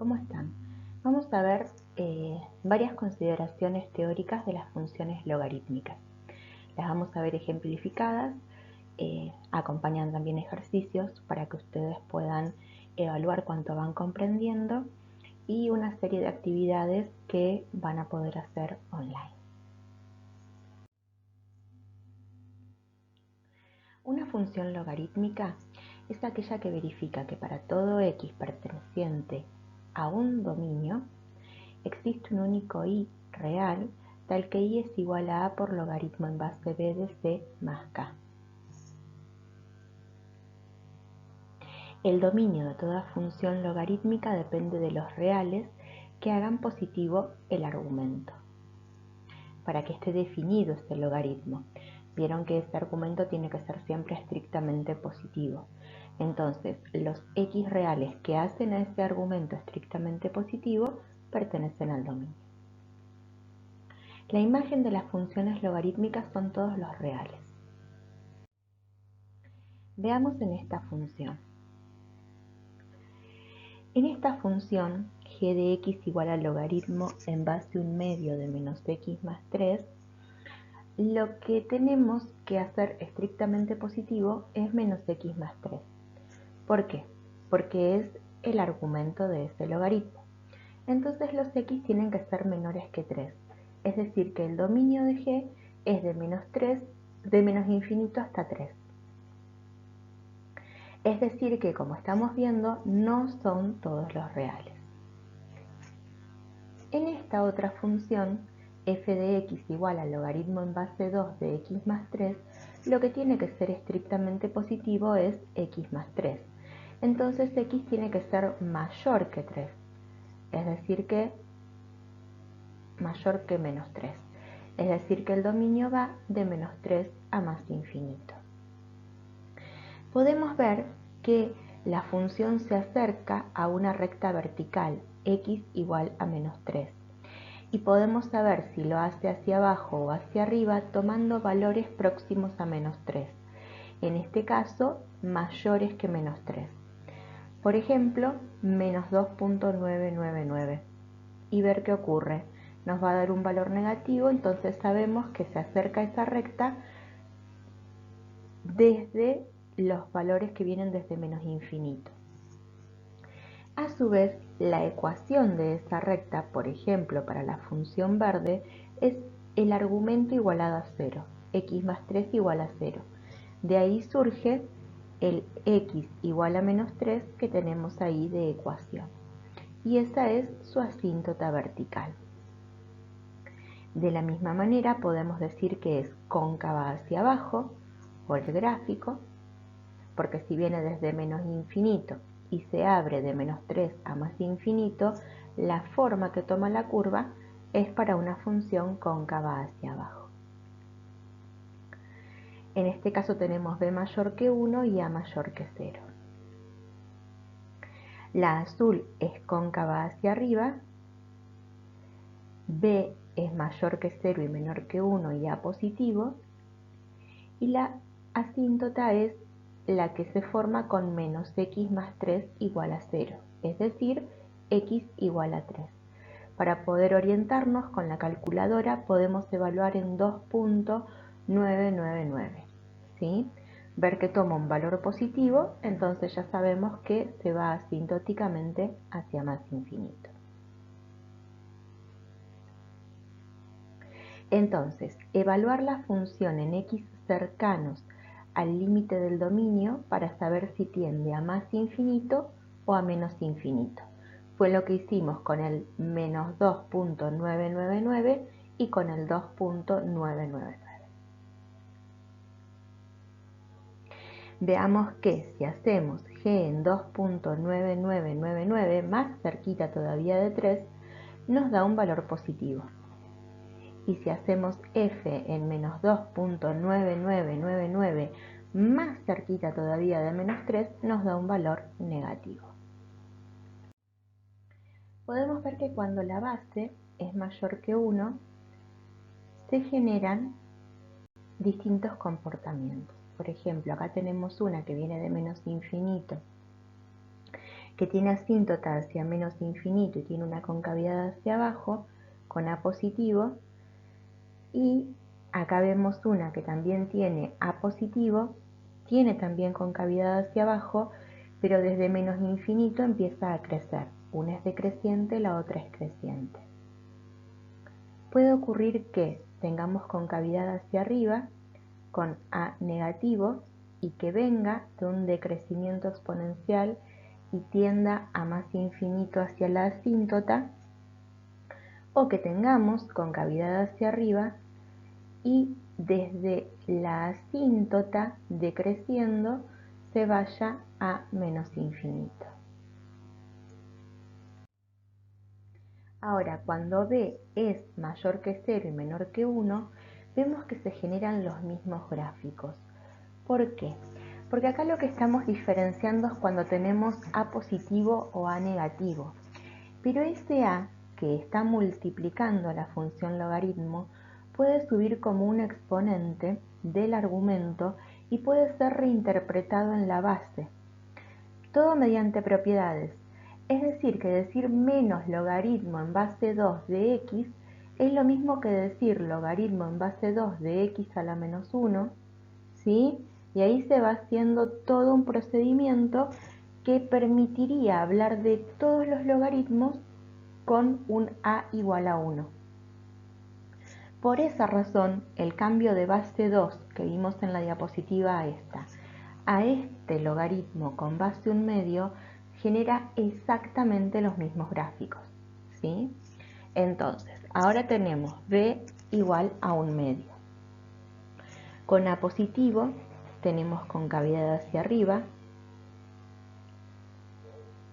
¿cómo están? Vamos a ver varias consideraciones teóricas de las funciones logarítmicas. Las vamos a ver ejemplificadas, acompañan también ejercicios para que ustedes puedan evaluar cuánto van comprendiendo y una serie de actividades que van a poder hacer online. Una función logarítmica es aquella que verifica que para todo x perteneciente a un dominio existe un único y real, tal que y es igual a por logaritmo en base b de c más k. El dominio de toda función logarítmica depende de los reales que hagan positivo el argumento. Para que esté definido este logaritmo, vieron que este argumento tiene que ser siempre estrictamente positivo. Entonces, los x reales que hacen a ese argumento estrictamente positivo pertenecen al dominio. La imagen de las funciones logarítmicas son todos los reales. Veamos en esta función. En esta función, g de x igual al logaritmo en base 1/2 de menos x más 3, lo que tenemos que hacer estrictamente positivo es menos x más 3. ¿Por qué? Porque es el argumento de ese logaritmo. Entonces los x tienen que ser menores que 3. Es decir, que el dominio de g es de menos 3, de menos infinito hasta 3. Es decir, que como estamos viendo, no son todos los reales. En esta otra función, f de x igual al logaritmo en base 2 de x más 3, lo que tiene que ser estrictamente positivo es x más 3. Entonces x tiene que ser mayor que 3, es decir que mayor que menos 3. Es decir que el dominio va de menos 3 a más infinito. Podemos ver que la función se acerca a una recta vertical, x igual a menos 3. Y podemos saber si lo hace hacia abajo o hacia arriba tomando valores próximos a menos 3. En este caso, mayores que menos 3. Por ejemplo, menos 2.999. Y ver qué ocurre. Nos va a dar un valor negativo, entonces sabemos que se acerca a esa recta desde los valores que vienen desde menos infinito. A su vez, la ecuación de esa recta, por ejemplo, para la función verde, es el argumento igualado a 0, x más 3 igual a 0. De ahí surge el x igual a menos 3 que tenemos ahí de ecuación. Y esa es su asíntota vertical. De la misma manera podemos decir que es cóncava hacia abajo, por el gráfico, porque si viene desde menos infinito y se abre de menos 3 a más infinito, la forma que toma la curva es para una función cóncava hacia abajo. En este caso tenemos b mayor que 1 y a mayor que 0. La azul es cóncava hacia arriba, b es mayor que 0 y menor que 1 y a positivo, y la asíntota es la que se forma con menos x más 3 igual a 0, es decir, x igual a 3. Para poder orientarnos con la calculadora podemos evaluar en 2.999, ¿sí? Ver que toma un valor positivo, entonces ya sabemos que se va asintóticamente hacia más infinito. Entonces, evaluar la función en x cercanos al límite del dominio para saber si tiende a más infinito o a menos infinito. Fue lo que hicimos con el menos 2.999 y con el 2.999. Veamos que si hacemos g en 2.9999 más cerquita todavía de 3, nos da un valor positivo. Y si hacemos f en menos 2.9999 más cerquita todavía de menos 3, nos da un valor negativo. Podemos ver que cuando la base es mayor que 1, se generan distintos comportamientos. Por ejemplo, acá tenemos una que viene de menos infinito, que tiene asíntota hacia menos infinito y tiene una concavidad hacia abajo con A positivo, y acá vemos una que también tiene A positivo, tiene también concavidad hacia abajo, pero desde menos infinito empieza a crecer. Una es decreciente, la otra es creciente. Puede ocurrir que tengamos concavidad hacia arriba con A negativo y que venga de un decrecimiento exponencial y tienda a más infinito hacia la asíntota, o que tengamos concavidad hacia arriba y desde la asíntota decreciendo se vaya a menos infinito. Ahora, cuando B es mayor que 0 y menor que 1, vemos que se generan los mismos gráficos. ¿Por qué? Porque acá lo que estamos diferenciando es cuando tenemos A positivo o A negativo. Pero ese A, que está multiplicando la función logaritmo, puede subir como un exponente del argumento y puede ser reinterpretado en la base. Todo mediante propiedades. Es decir, que decir menos logaritmo en base 2 de x es lo mismo que decir logaritmo en base 2 de x a la menos 1, ¿sí? Y ahí se va haciendo todo un procedimiento que permitiría hablar de todos los logaritmos con un a igual a 1. Por esa razón, el cambio de base 2 que vimos en la diapositiva a este logaritmo con base 1 medio genera exactamente los mismos gráficos, ¿sí? Entonces, ahora tenemos b igual a 1 medio. Con a positivo tenemos concavidad hacia arriba,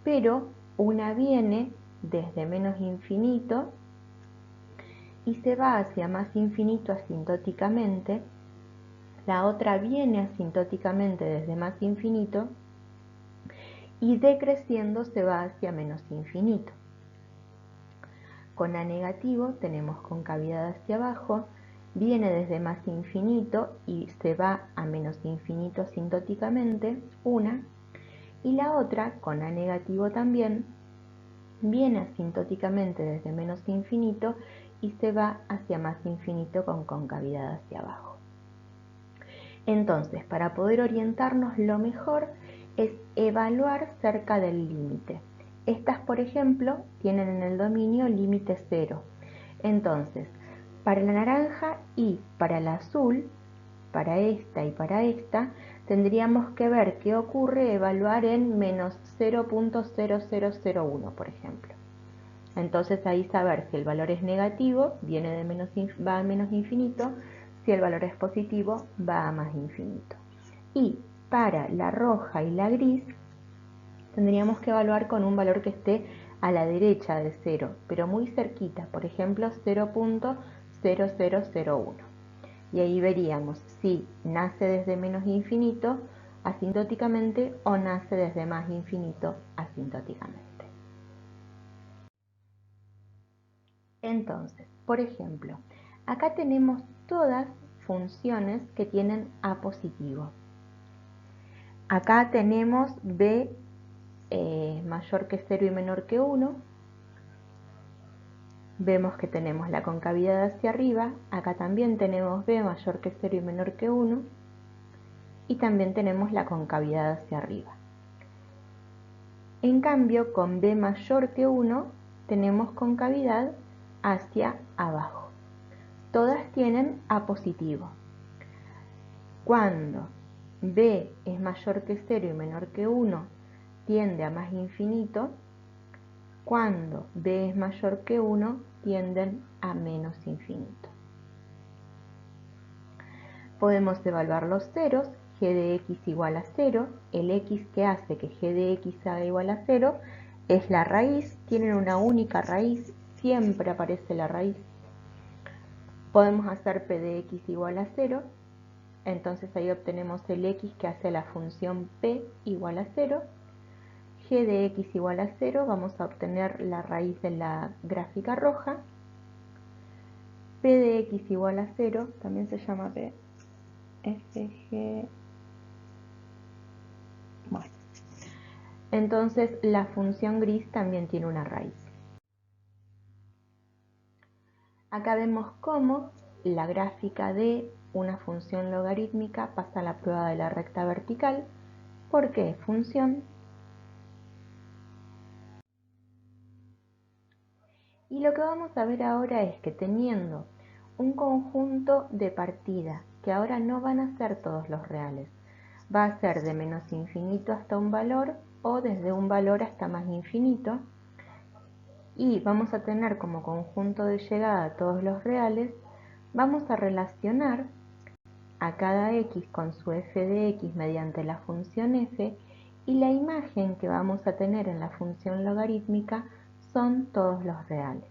pero una viene desde menos infinito y se va hacia más infinito asintóticamente, la otra viene asintóticamente desde más infinito y decreciendo se va hacia menos infinito. Con A negativo tenemos concavidad hacia abajo, viene desde más infinito y se va a menos infinito asintóticamente, una, y la otra, con A negativo también, viene asintóticamente desde menos infinito y se va hacia más infinito con concavidad hacia abajo. Entonces, para poder orientarnos, lo mejor es evaluar cerca del límite. Estas, por ejemplo, tienen en el dominio límite 0. Entonces, para la naranja y para el azul, para esta y para esta, tendríamos que ver qué ocurre, evaluar en menos 0.0001, por ejemplo. Entonces ahí saber si el valor es negativo, viene de va a menos infinito, si el valor es positivo, va a más infinito. Y para la roja y la gris, tendríamos que evaluar con un valor que esté a la derecha de 0, pero muy cerquita, por ejemplo 0.0001. Y ahí veríamos si nace desde menos infinito asintóticamente o nace desde más infinito asintóticamente. Entonces, por ejemplo, acá tenemos todas funciones que tienen A positivo. Acá tenemos B mayor que 0 y menor que 1. Vemos que tenemos la concavidad hacia arriba. Acá también tenemos B mayor que 0 y menor que 1. Y también tenemos la concavidad hacia arriba. En cambio, con B mayor que 1 tenemos concavidad hacia abajo. Todas tienen A positivo. Cuando B es mayor que 0 y menor que 1, tiende a más infinito. Cuando B es mayor que 1, tienden a menos infinito. Podemos evaluar los ceros, g de x igual a 0. El x que hace que g de x sea igual a 0 es la raíz. Tienen una única raíz, siempre aparece la raíz. Podemos hacer p de x igual a 0. Entonces ahí obtenemos el x que hace la función p igual a 0. G de x igual a 0, vamos a obtener la raíz de la gráfica roja. P de x igual a 0, también se llama P. FG. Bueno. Entonces la función gris también tiene una raíz. Acá vemos cómo la gráfica de una función logarítmica pasa a la prueba de la recta vertical. ¿Por qué? Función. Y lo que vamos a ver ahora es que teniendo un conjunto de partida, que ahora no van a ser todos los reales, va a ser de menos infinito hasta un valor o desde un valor hasta más infinito, y vamos a tener como conjunto de llegada todos los reales, vamos a relacionar a cada x con su f de x mediante la función f, y la imagen que vamos a tener en la función logarítmica son todos los reales.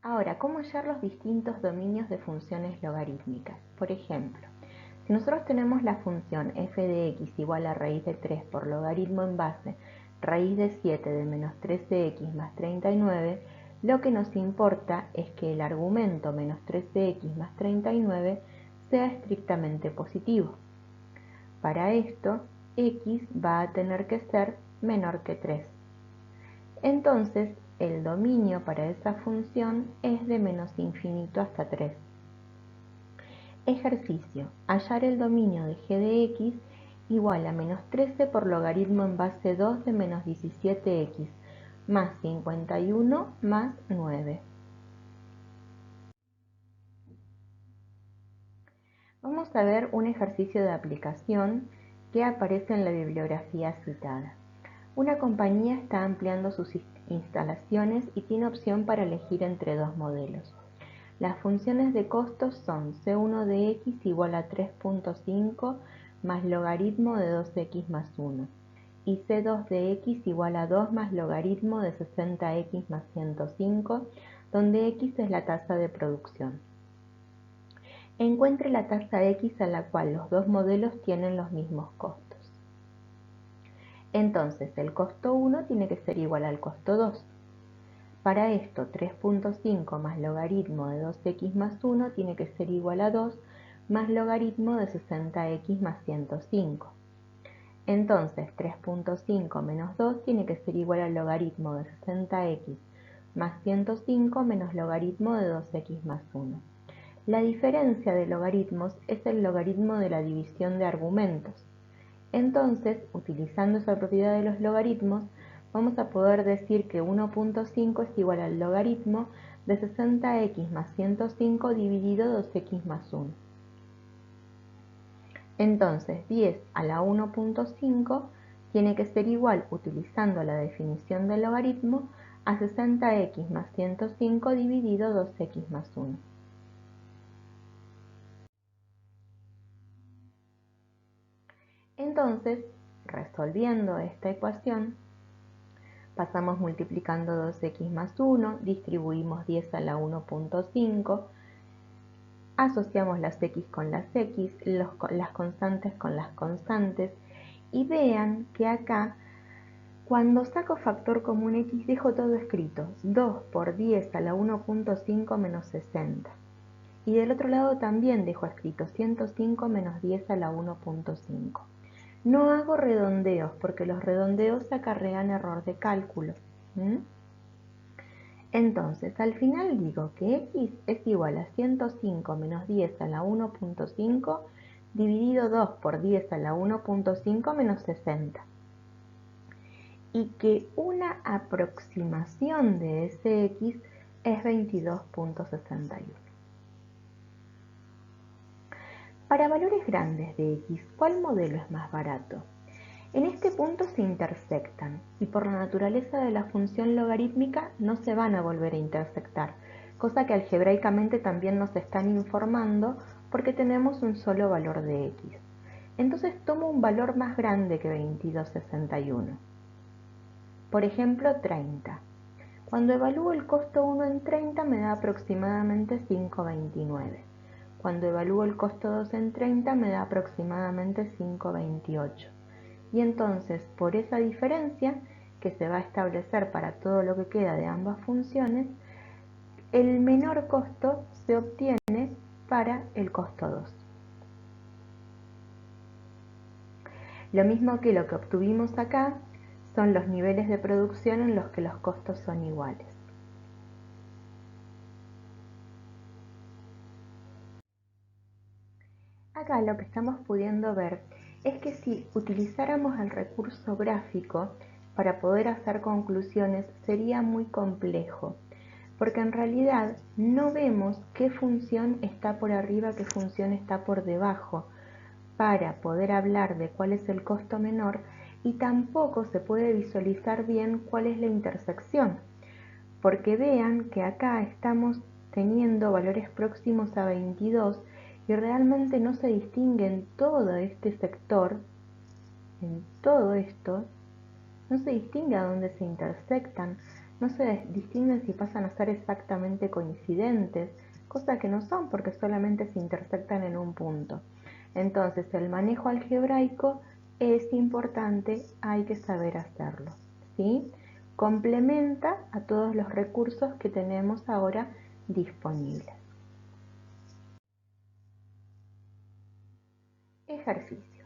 Ahora, ¿cómo hallar los distintos dominios de funciones logarítmicas? Por ejemplo, si nosotros tenemos la función f de x igual a raíz de 3 por logaritmo en base raíz de 7 de menos 13x más 39, lo que nos importa es que el argumento menos 13x más 39 sea estrictamente positivo. Para esto, x va a tener que ser menor que 3. Entonces, el dominio para esa función es de menos infinito hasta 3. Ejercicio: hallar el dominio de g de x igual a menos 13 por logaritmo en base 2 de menos 17x más 51 más 9. Vamos a ver un ejercicio de aplicación que aparece en la bibliografía citada. Una compañía está ampliando sus instalaciones y tiene opción para elegir entre dos modelos. Las funciones de costos son c1 de x igual a 3.5 más logaritmo de 2x más 1 y c2 de x igual a 2 más logaritmo de 60x más 105, donde x es la tasa de producción. Encuentre la tasa x a la cual los dos modelos tienen los mismos costos. Entonces, el costo 1 tiene que ser igual al costo 2. Para esto, 3.5 más logaritmo de 2x más 1 tiene que ser igual a 2 más logaritmo de 60x más 105. Entonces, 3.5 menos 2 tiene que ser igual al logaritmo de 60x más 105 menos logaritmo de 2x más 1. La diferencia de logaritmos es el logaritmo de la división de argumentos. Entonces, utilizando esa propiedad de los logaritmos, vamos a poder decir que 1.5 es igual al logaritmo de 60x más 105 dividido 2x más 1. Entonces, 10 a la 1.5 tiene que ser igual, utilizando la definición del logaritmo, a 60x más 105 dividido 2x más 1. Entonces, resolviendo esta ecuación, pasamos multiplicando 2x más 1, distribuimos 10 a la 1.5, asociamos las x con las x, las constantes con las constantes, y vean que acá, cuando saco factor común x, dejo todo escrito, 2 por 10 a la 1.5 menos 60. Y del otro lado también dejo escrito 105 menos 10 a la 1.5. No hago redondeos porque los redondeos acarrean error de cálculo. Entonces, al final digo que x es igual a 105 menos 10 a la 1.5 dividido 2 por 10 a la 1.5 menos 60. Y que una aproximación de ese x es 22.61. Para valores grandes de x, ¿cuál modelo es más barato? En este punto se intersectan y por la naturaleza de la función logarítmica no se van a volver a intersectar, cosa que algebraicamente también nos están informando porque tenemos un solo valor de x. Entonces tomo un valor más grande que 22.61. Por ejemplo, 30. Cuando evalúo el costo 1 en 30 me da aproximadamente 5.29. Cuando evalúo el costo 2 en 30 me da aproximadamente 5.28. Y entonces, por esa diferencia que se va a establecer para todo lo que queda de ambas funciones, el menor costo se obtiene para el costo 2. Lo mismo que lo que obtuvimos acá son los niveles de producción en los que los costos son iguales. Acá lo que estamos pudiendo ver es que si utilizáramos el recurso gráfico para poder hacer conclusiones sería muy complejo, porque en realidad no vemos qué función está por arriba, qué función está por debajo, para poder hablar de cuál es el costo menor, y tampoco se puede visualizar bien cuál es la intersección, porque vean que acá estamos teniendo valores próximos a 22 y realmente no se distingue en todo este sector, en todo esto, no se distingue a dónde se intersectan, no se distinguen si pasan a ser exactamente coincidentes, cosa que no son porque solamente se intersectan en un punto. Entonces el manejo algebraico es importante, hay que saber hacerlo, ¿sí? Complementa a todos los recursos que tenemos ahora disponibles. Ejercicio.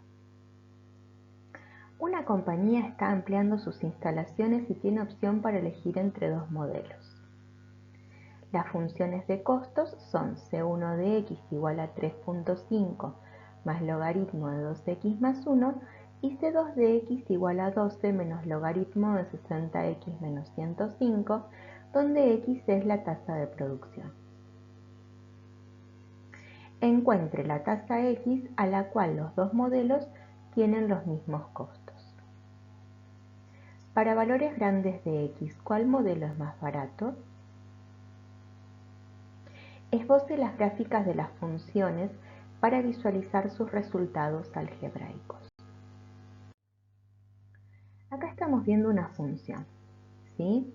Una compañía está ampliando sus instalaciones y tiene opción para elegir entre dos modelos. Las funciones de costos son C1 de x igual a 3.5 más logaritmo de 2x más 1 y C2 de x igual a 12 menos logaritmo de 60x menos 105, donde x es la tasa de producción. Encuentre la tasa x a la cual los dos modelos tienen los mismos costos. Para valores grandes de x, ¿cuál modelo es más barato? Esboce las gráficas de las funciones para visualizar sus resultados algebraicos. Acá estamos viendo una función, ¿sí?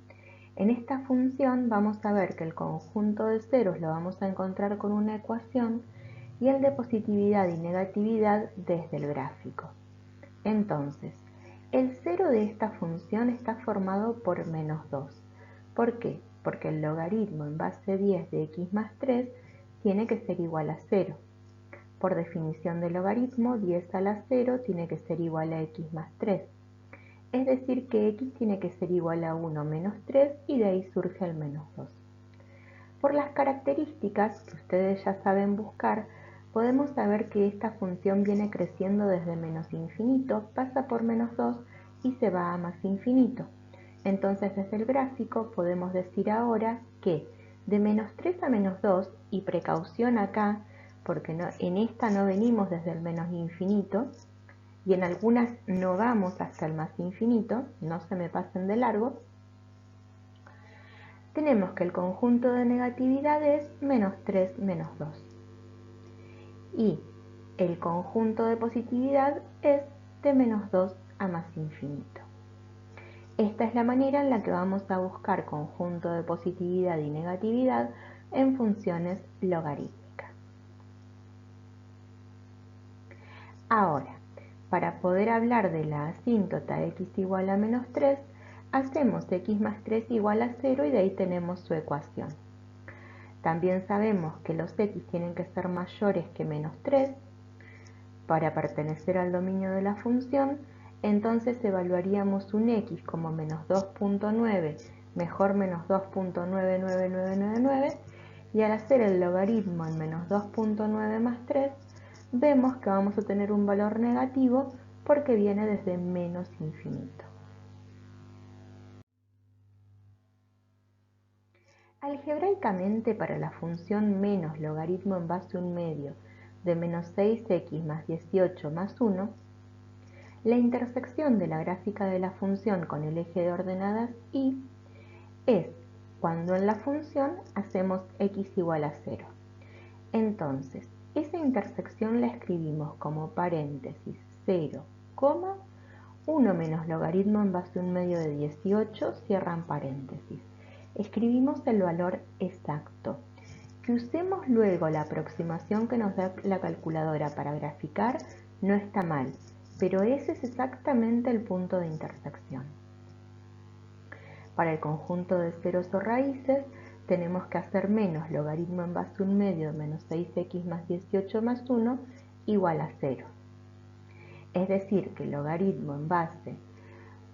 En esta función vamos a ver que el conjunto de ceros lo vamos a encontrar con una ecuación y el de positividad y negatividad desde el gráfico. Entonces, el cero de esta función está formado por menos 2. ¿Por qué? Porque el logaritmo en base 10 de x más 3 tiene que ser igual a 0. Por definición de logaritmo, 10 a la 0 tiene que ser igual a x más 3. Es decir que x tiene que ser igual a 1 menos 3 y de ahí surge el menos 2. Por las características que ustedes ya saben buscar, podemos saber que esta función viene creciendo desde menos infinito, pasa por menos 2 y se va a más infinito. Entonces desde el gráfico podemos decir ahora que de menos 3 a menos 2, y precaución acá, porque en esta no venimos desde el menos infinito, y en algunas no vamos hasta el más infinito, no se me pasen de largo, tenemos que el conjunto de negatividad es menos 3 menos 2. Y el conjunto de positividad es de menos 2 a más infinito. Esta es la manera en la que vamos a buscar conjunto de positividad y negatividad en funciones logarítmicas. Ahora, para poder hablar de la asíntota x igual a menos 3, hacemos x más 3 igual a 0 y de ahí tenemos su ecuación. También sabemos que los x tienen que ser mayores que menos 3 para pertenecer al dominio de la función, entonces evaluaríamos un x como menos 2.9 mejor menos 2.99999 y al hacer el logaritmo en menos 2.9 más 3 vemos que vamos a tener un valor negativo porque viene desde menos infinito. Algebraicamente, para la función menos logaritmo en base a un medio de menos 6x más 18 más 1, la intersección de la gráfica de la función con el eje de ordenadas y es cuando en la función hacemos x igual a 0. Entonces, esa intersección la escribimos como paréntesis 0, 1 menos logaritmo en base a un medio de 18, cierran paréntesis. Escribimos el valor exacto. Que usemos luego la aproximación que nos da la calculadora para graficar no está mal, pero ese es exactamente el punto de intersección. Para el conjunto de ceros o raíces, tenemos que hacer menos logaritmo en base 1/2 de menos 6x más 18 más 1 igual a 0. Es decir, que el logaritmo en base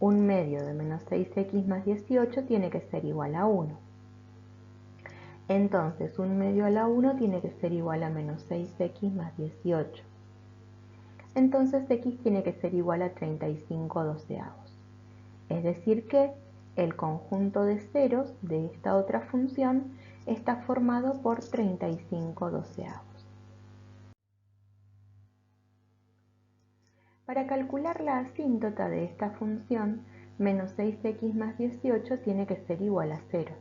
1/2 de menos 6x más 18 tiene que ser igual a 1. Entonces 1/2 a la 1 tiene que ser igual a menos 6x más 18. Entonces x tiene que ser igual a 35/12. Es decir que el conjunto de ceros de esta otra función está formado por 35/12. Para calcular la asíntota de esta función, menos 6x más 18 tiene que ser igual a 0.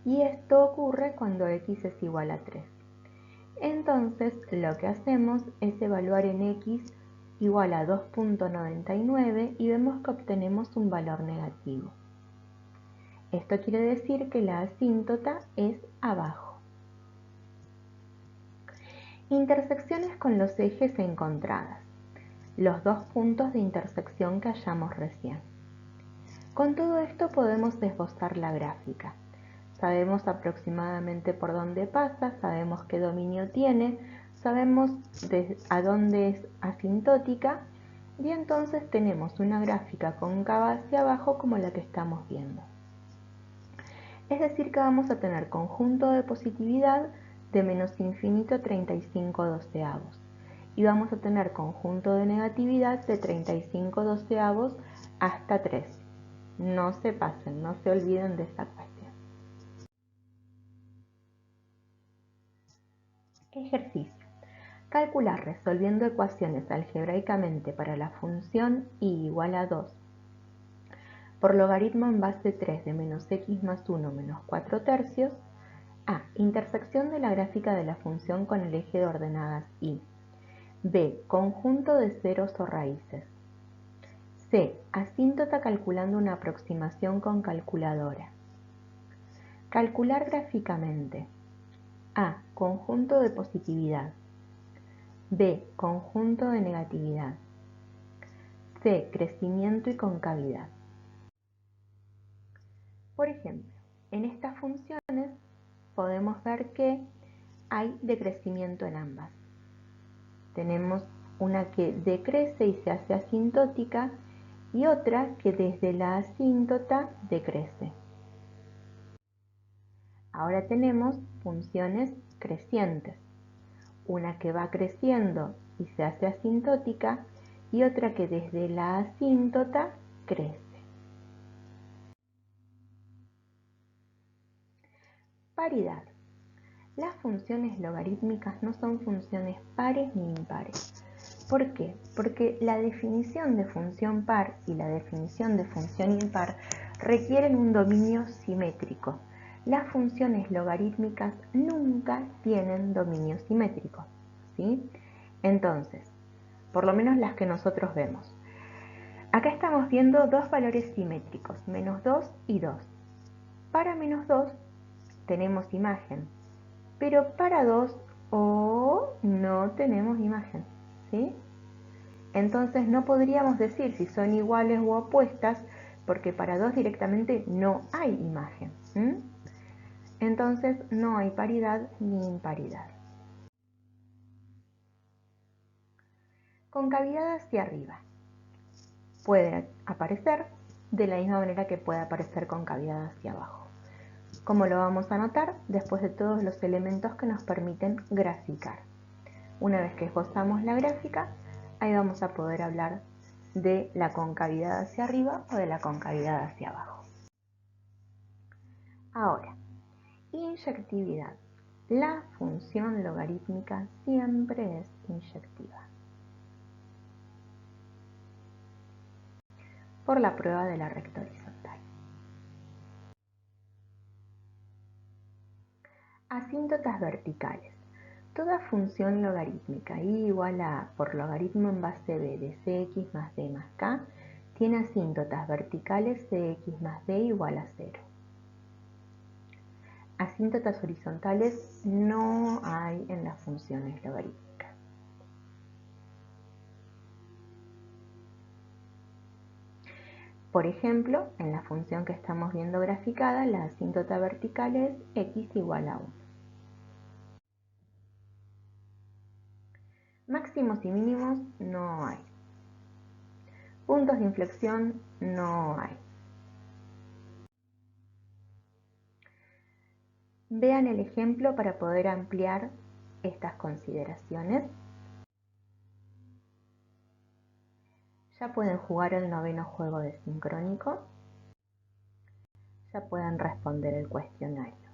Y esto ocurre cuando x es igual a 3. Entonces lo que hacemos es evaluar en x igual a 2.99 y vemos que obtenemos un valor negativo. Esto quiere decir que la asíntota es abajo. Intersecciones con los ejes encontradas. Los dos puntos de intersección que hallamos recién. Con todo esto podemos esbozar la gráfica. Sabemos aproximadamente por dónde pasa, sabemos qué dominio tiene, sabemos a dónde es asintótica y entonces tenemos una gráfica cóncava hacia abajo como la que estamos viendo. Es decir que vamos a tener conjunto de positividad de menos infinito 35/12 y vamos a tener conjunto de negatividad de 35/12 hasta 3. No se pasen, no se olviden de esa cuestión. Ejercicio. Calcular resolviendo ecuaciones algebraicamente para la función y igual a 2 por logaritmo en base 3 de menos x más 1 menos 4/3. A. Intersección de la gráfica de la función con el eje de ordenadas y. B. Conjunto de ceros o raíces. C. Asíntota calculando una aproximación con calculadora. Calcular gráficamente. A. Conjunto de positividad. B. Conjunto de negatividad. C. Crecimiento y concavidad. Por ejemplo, en estas funciones podemos ver que hay decrecimiento en ambas. Tenemos una que decrece y se hace asintótica y otra que desde la asíntota decrece. Ahora tenemos funciones crecientes, una que va creciendo y se hace asintótica y otra que desde la asíntota crece. Paridad. Las funciones logarítmicas no son funciones pares ni impares. ¿Por qué? Porque la definición de función par y la definición de función impar requieren un dominio simétrico. Las funciones logarítmicas nunca tienen dominio simétrico, ¿sí? Entonces, por lo menos las que nosotros vemos. Acá estamos viendo dos valores simétricos, menos 2 y 2. Para menos 2 tenemos imagen, pero para 2 no tenemos imagen, ¿sí? Entonces no podríamos decir si son iguales o opuestas, porque para 2 directamente no hay imagen. Entonces no hay paridad ni imparidad. Concavidad hacia arriba. Puede aparecer de la misma manera que puede aparecer concavidad hacia abajo. ¿Cómo lo vamos a notar? Después de todos los elementos que nos permiten graficar. Una vez que esbozamos la gráfica, ahí vamos a poder hablar de la concavidad hacia arriba o de la concavidad hacia abajo. Ahora, inyectividad. La función logarítmica siempre es inyectiva. Por la prueba de la recta horizontal. Asíntotas verticales. Toda función logarítmica y igual a A por logaritmo en base b de cx más d más k tiene asíntotas verticales cx más d igual a 0. Asíntotas horizontales no hay en las funciones logarítmicas. Por ejemplo, en la función que estamos viendo graficada, la asíntota vertical es x igual a 1. Máximos y mínimos no hay. Puntos de inflexión no hay. Vean el ejemplo para poder ampliar estas consideraciones. Ya pueden jugar el noveno juego de sincrónico. Ya pueden responder el cuestionario.